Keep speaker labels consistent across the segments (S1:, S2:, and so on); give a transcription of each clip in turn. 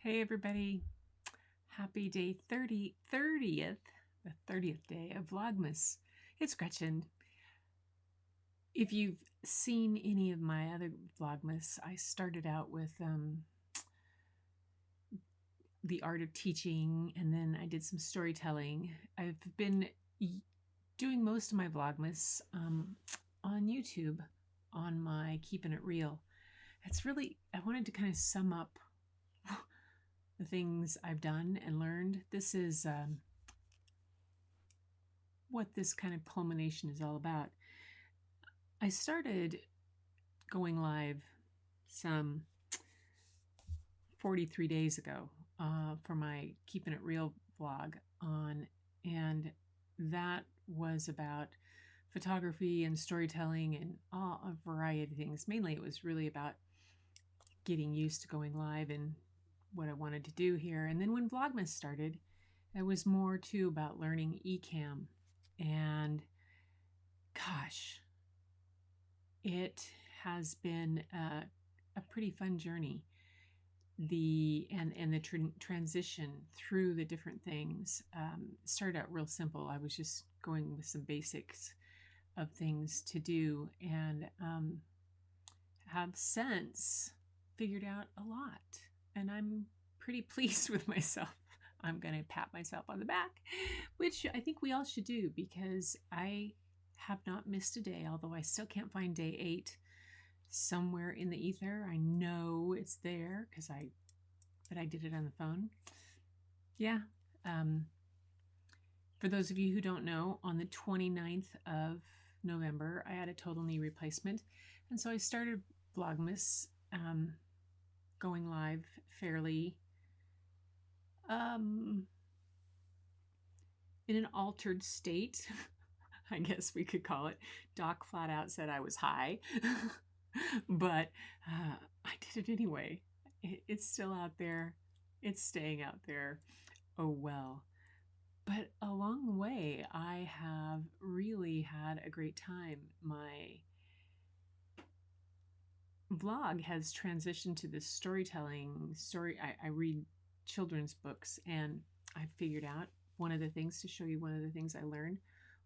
S1: Hey everybody, happy day 30th, the 30th day of Vlogmas. It's Gretchen. If you've seen any of my other Vlogmas, I started out with the art of teaching, and then I did some storytelling. I've been doing most of my Vlogmas on YouTube on my Keeping It Real. I wanted to kind of sum up the things I've done and learned. This is what this kind of culmination is all about. I started going live some 43 days ago for my Keeping It Real vlog and that was about photography and storytelling and a variety of things. Mainly it was really about getting used to going live and what I wanted to do here. And then when Vlogmas started, it was more too about learning eCamm. And gosh, it has been a pretty fun journey. The transition through the different things started out real simple. I was just going with some basics of things to do, and have since figured out a lot. And I'm pretty pleased with myself. I'm going to pat myself on the back, which I think we all should do, because I have not missed a day, although I still can't find day 8 somewhere in the ether. I know it's there because I did it on the phone. Yeah. For those of you who don't know, on the 29th of November, I had a total knee replacement. And so I started Vlogmas going live fairly in an altered state, I guess we could call it. Doc flat out said I was high, but I did it anyway. It's still out there. It's staying out there. Oh well. But along the way, I have really had a great time. My vlog has transitioned to this storytelling story. I read children's books, and I figured out one of the things I learned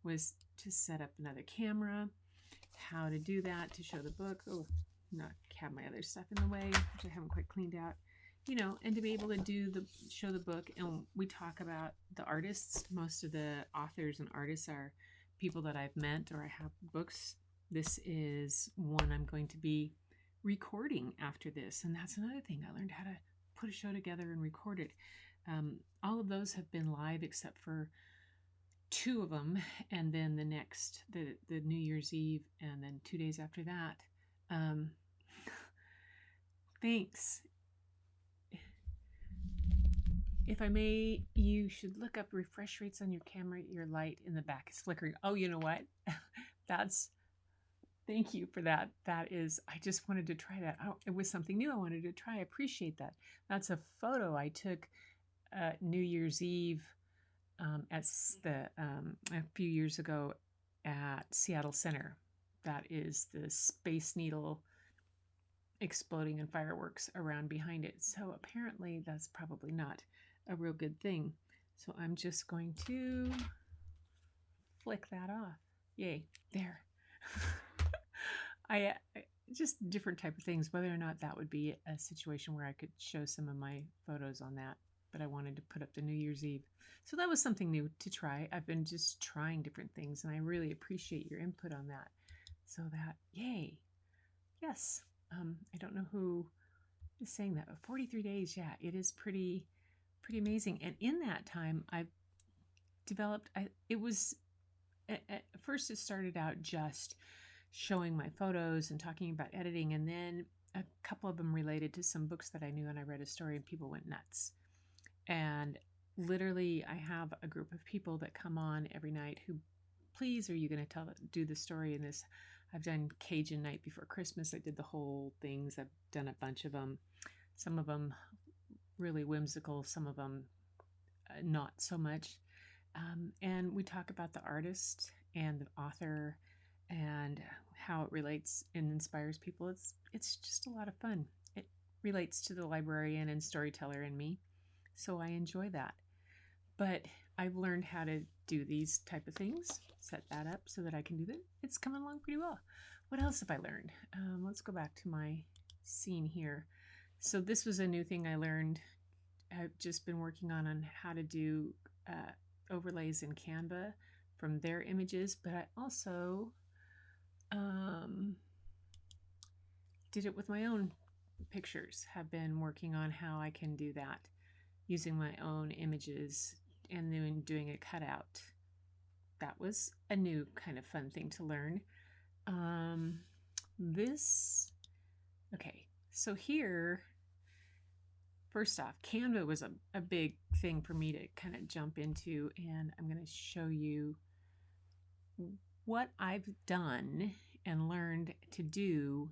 S1: was to set up another camera, how to do that, to show the book. Oh, not have my other stuff in the way, which I haven't quite cleaned out. And to be able to show the book. And we talk about the artists. Most of the authors and artists are people that I've met or I have books. This is one I'm going to be recording after this. And that's another thing. I learned how to put a show together and record it. All of those have been live except for 2 of them. And then the New Year's Eve, and then 2 days after that. Thanks. If I may, you should look up refresh rates on your camera. Your light in the back is flickering. Oh, you know what? Thank you for that. I just wanted to try that. It was something new I wanted to try. I appreciate that. That's a photo I took New Year's Eve a few years ago at Seattle Center. That is the Space Needle exploding and fireworks around behind it. So apparently that's probably not a real good thing. So I'm just going to flick that off. Yay, there. I just different type of things, whether or not that would be a situation where I could show some of my photos on that. But I wanted to put up the New Year's Eve. So that was something new to try. I've been just trying different things, and I really appreciate your input on that. So that, yay. Yes. I don't know who is saying that, but 43 days, yeah, it is pretty amazing. And in that time, I've developed, at first it started out just showing my photos and talking about editing, and then a couple of them related to some books that I knew, and I read a story and people went nuts. And literally I have a group of people that come on every night who, please, are you going to do the story in this? I've done Cajun Night Before Christmas. I did the whole things. I've done a bunch of them. Some of them really whimsical, some of them not so much. And we talk about the artist and the author and how it relates and inspires people. It's just a lot of fun. It relates to the librarian and storyteller in me. So I enjoy that. But I've learned how to do these type of things, set that up so that I can do that. It's coming along pretty well. What else have I learned? Let's go back to my scene here. So this was a new thing I learned. I've just been working on how to do overlays in Canva from their images, but I also did it with my own pictures. Have been working on how I can do that using my own images and then doing a cutout. That was a new kind of fun thing to learn. Okay, so here, first off, Canva was a big thing for me to kind of jump into, and I'm going to show you what I've done and learned to do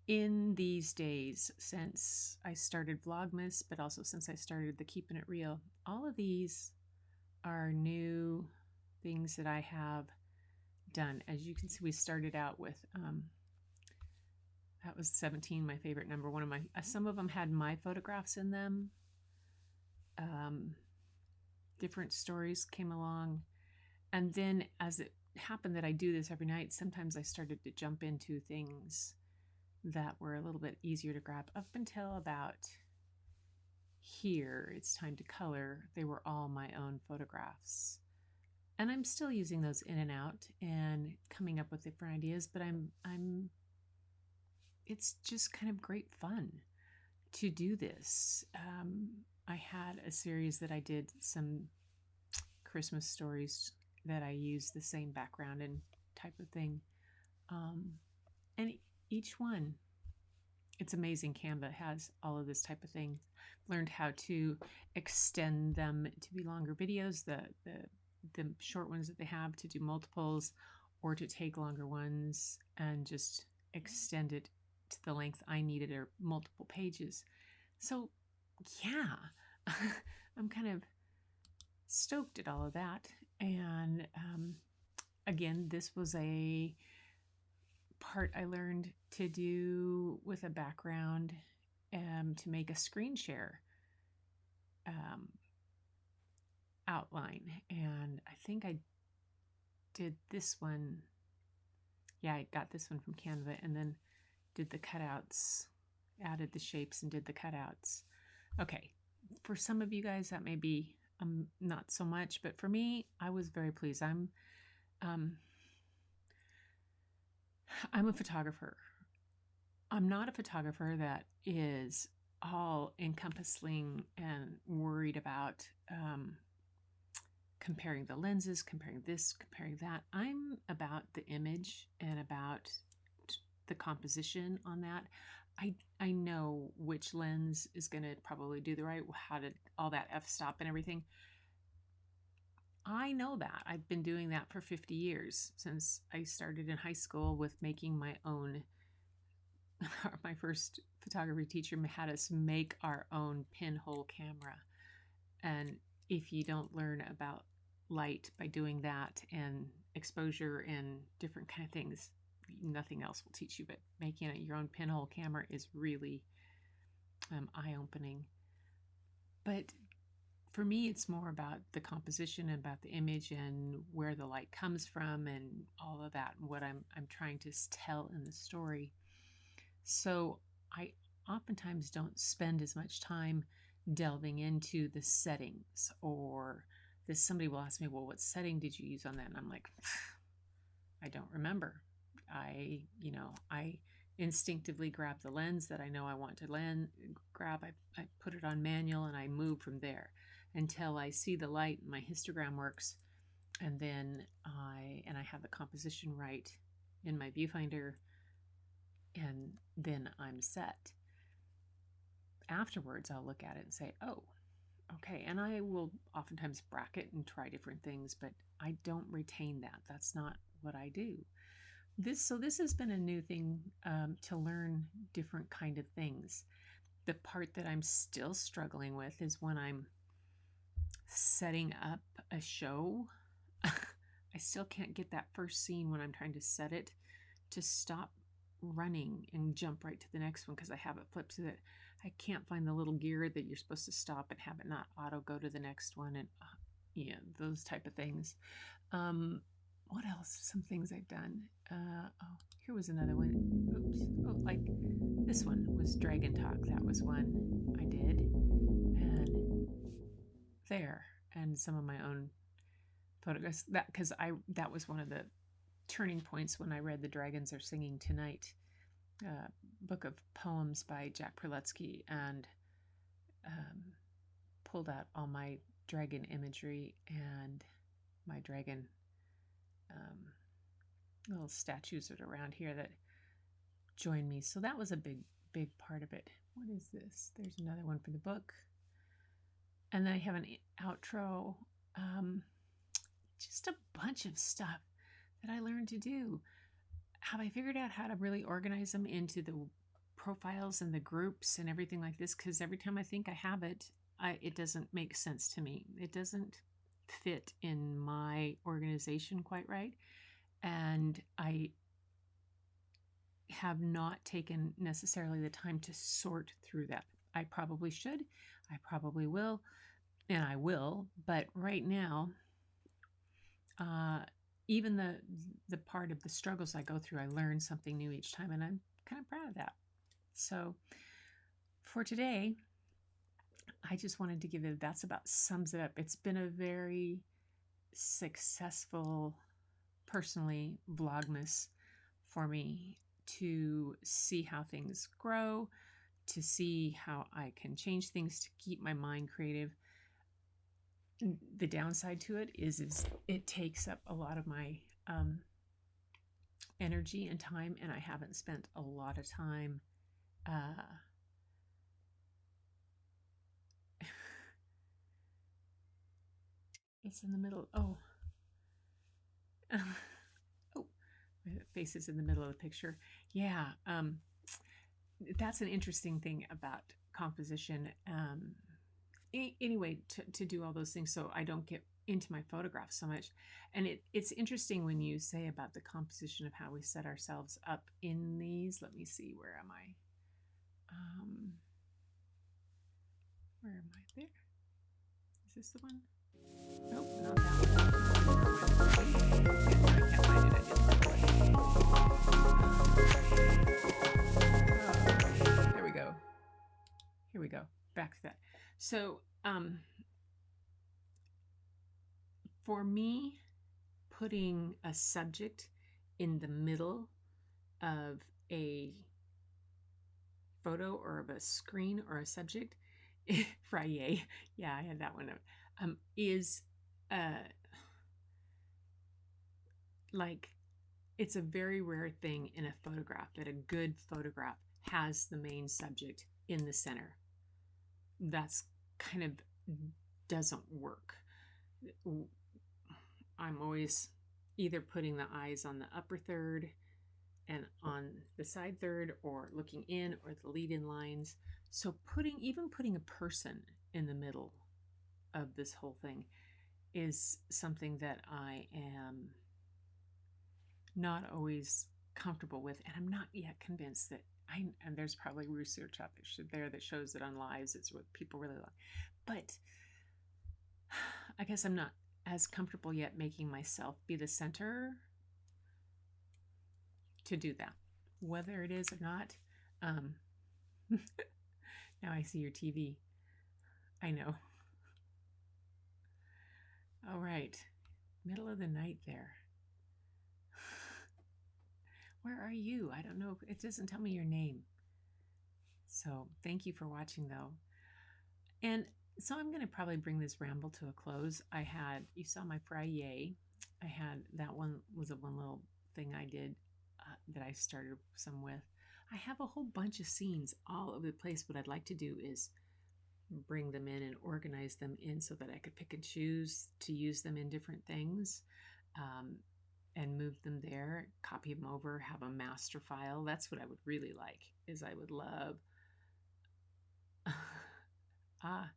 S1: in these days since I started Vlogmas, but also since I started the Keeping It Real. All of these are new things that I have done. As you can see, we started out with that was 17, my favorite number. One of my some of them had my photographs in them. Different stories came along, and then as it happened that I do this every night, sometimes I started to jump into things that were a little bit easier to grab. Up until about here, it's time to color. They were all my own photographs. And I'm still using those in and out and coming up with different ideas, but it's just kind of great fun to do this. I had a series that I did some Christmas stories that I used the same background and type of thing. And each one, it's amazing. Canva has all of this type of thing. Learned how to extend them to be longer videos, the short ones that they have, to do multiples, or to take longer ones and just extend it to the length I needed or multiple pages. So yeah, I'm kind of stoked at all of that. And again, this was a part I learned to do with a background to make a screen share outline. And I think I did this one. Yeah, I got this one from Canva and then did the cutouts, added the shapes and did the cutouts. Okay, for some of you guys that may be not so much, but for me, I was very pleased. I'm a photographer. I'm not a photographer that is all encompassing and worried about comparing the lenses, comparing this, comparing that. I'm about the image and about the composition on that. I know which lens is going to probably do the right, how to, all that f-stop and everything. I know that. I've been doing that for 50 years since I started in high school with making my own. My first photography teacher had us make our own pinhole camera. And if you don't learn about light by doing that and exposure and different kind of things, nothing else will teach you. But making your own pinhole camera is really eye-opening. But for me, it's more about the composition and about the image and where the light comes from and all of that, and what I'm trying to tell in the story. So I oftentimes don't spend as much time delving into the settings, or somebody will ask me, well, what setting did you use on that? And I'm like, I don't remember. I instinctively grab the lens that I know I want to grab. I put it on manual and I move from there until I see the light and my histogram works. And then I have the composition right in my viewfinder, and then I'm set. Afterwards, I'll look at it and say, oh, okay. And I will oftentimes bracket and try different things, but I don't retain that. That's not what I do. This has been a new thing to learn different kind of things. The part that I'm still struggling with is when I'm setting up a show. I still can't get that first scene when I'm trying to set it to stop running and jump right to the next one because I have it flipped so that I can't find the little gear that you're supposed to stop and have it not auto go to the next one, and yeah, those type of things. What else? Some things I've done. Oh, here was another one. Oops. Oh, like this one was Dragon Talk. That was one I did. And there. And some of my own photographs. That was one of the turning points when I read The Dragons Are Singing Tonight, book of poems by Jack Perletsky, and pulled out all my dragon imagery and my dragon little statues that are around here that join me. So that was a big part of it. What is this? There's another one for the book. And then I have an outro. Just a bunch of stuff that I learned to do. Have I figured out how to really organize them into the profiles and the groups and everything like this? Because every time I think I have it, it doesn't make sense to me. It doesn't fit in my organization quite right. And I have not taken necessarily the time to sort through that. I probably should. I probably will. And I will. But right now, even the part of the struggles I go through, I learn something new each time, and I'm kind of proud of that. So for today, I just wanted to give it, that's about sums it up. It's been a very successful, personally, Vlogmas for me, to see how things grow, to see how I can change things to keep my mind creative. The downside to it is it takes up a lot of my energy and time, and I haven't spent a lot of time it's in the middle. Oh. Oh, my face is in the middle of the picture. Yeah, that's an interesting thing about composition. Anyway, to do all those things so I don't get into my photographs so much. And it's interesting when you say about the composition of how we set ourselves up in these. Let me see, where am I? Where am I? There. Is this the one? Nope, not that one. I can't find it. There we go. Here we go. Back to that. So, for me, putting a subject in the middle of a photo or of a screen or a subject, Friday, yeah, I had that one, is like, it's a very rare thing in a photograph that a good photograph has the main subject in the center. That's kind of doesn't work. I'm always either putting the eyes on the upper third and on the side third, or looking in, or the lead-in lines. So even putting a person in the middle of this whole thing is something that I am not always comfortable with, and I'm not yet convinced that and there's probably research out there that shows that on lives it's what people really like. But I guess I'm not as comfortable yet making myself be the center to do that, whether it is or not. Now I see your TV. I know. All right, middle of the night there. Where are you? I don't know. It doesn't tell me your name. So thank you for watching, though. And so I'm going to probably bring this ramble to a close. You saw my Friday. That one was a one little thing I did that I started some with. I have a whole bunch of scenes all over the place. What I'd like to do is bring them in and organize them in so that I could pick and choose to use them in different things. And move them there, copy them over, have a master file. That's what I would really like, is I would love. Hi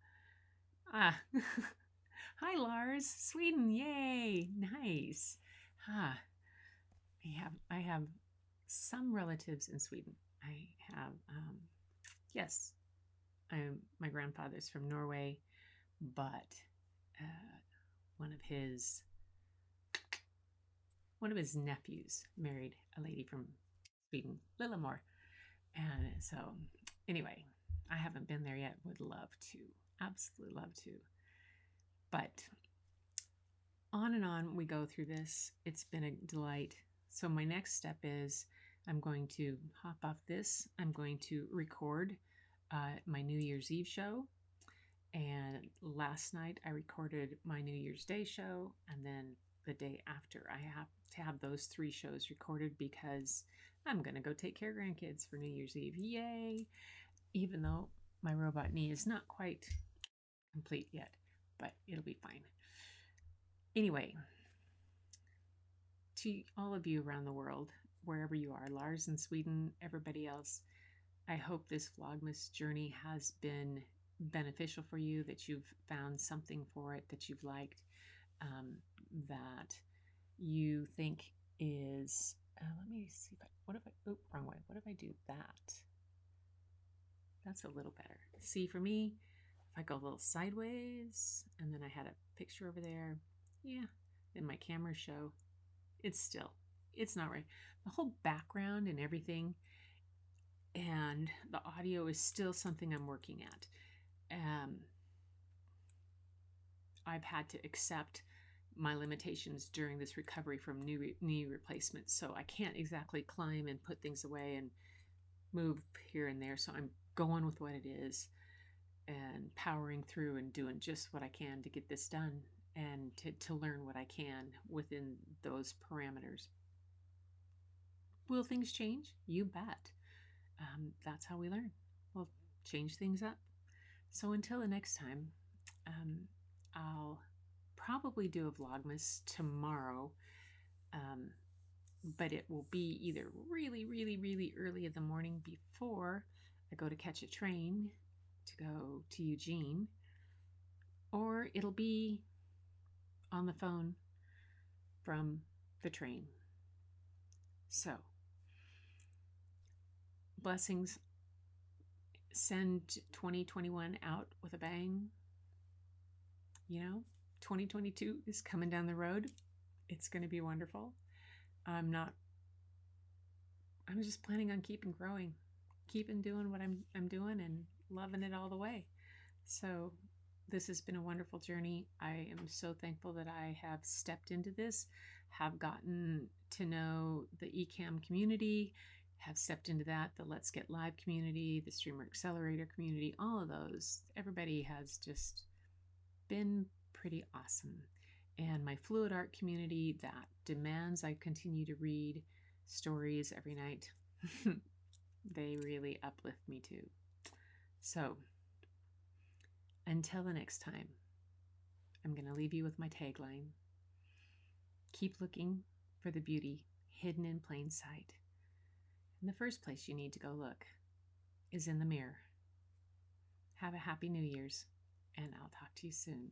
S1: Lars, Sweden, yay, nice. I have some relatives in Sweden. I have, yes, my grandfather's from Norway, but uh, one of his nephews married a lady from Sweden, Lillemor. And so, anyway, I haven't been there yet. Would love to, absolutely love to. But on and on we go through this. It's been a delight. So my next step is I'm going to hop off this. I'm going to record my New Year's Eve show. And last night I recorded my New Year's Day show. And then the day after, I have to have those 3 shows recorded because I'm going to go take care of grandkids for New Year's Eve. Yay! Even though my robot knee is not quite complete yet, but it'll be fine. Anyway, to all of you around the world, wherever you are, Lars in Sweden, everybody else, I hope this Vlogmas journey has been beneficial for you, that you've found something for it that you've liked, that you think is, let me see, wrong way. What if I do that? That's a little better. See, for me, if I go a little sideways, and then I had a picture over there, yeah, then my camera show, it's not right. The whole background and everything, and the audio is still something I'm working at. I've had to accept my limitations during this recovery from knee replacement, so I can't exactly climb and put things away and move here and there. So I'm going with what it is and powering through and doing just what I can to get this done and to learn what I can within those parameters. Will things change? You bet. That's how we learn. We'll change things up. So until the next time, I'll probably do a Vlogmas tomorrow, but it will be either really, really, really early in the morning before I go to catch a train to go to Eugene, or it'll be on the phone from the train. So, blessings. Send 2021 out with a bang. 2022 is coming down the road. It's going to be wonderful. I'm just planning on keeping growing, keeping doing what I'm doing and loving it all the way. So this has been a wonderful journey. I am so thankful that I have stepped into this, have gotten to know the eCamm community, have stepped into that, the Let's Get Live community, the Streamer Accelerator community, all of those. Everybody has just been pretty awesome. And my fluid art community that demands I continue to read stories every night. They really uplift me too. So until the next time, I'm going to leave you with my tagline. Keep looking for the beauty hidden in plain sight. And the first place you need to go look is in the mirror. Have a happy New Year's, and I'll talk to you soon.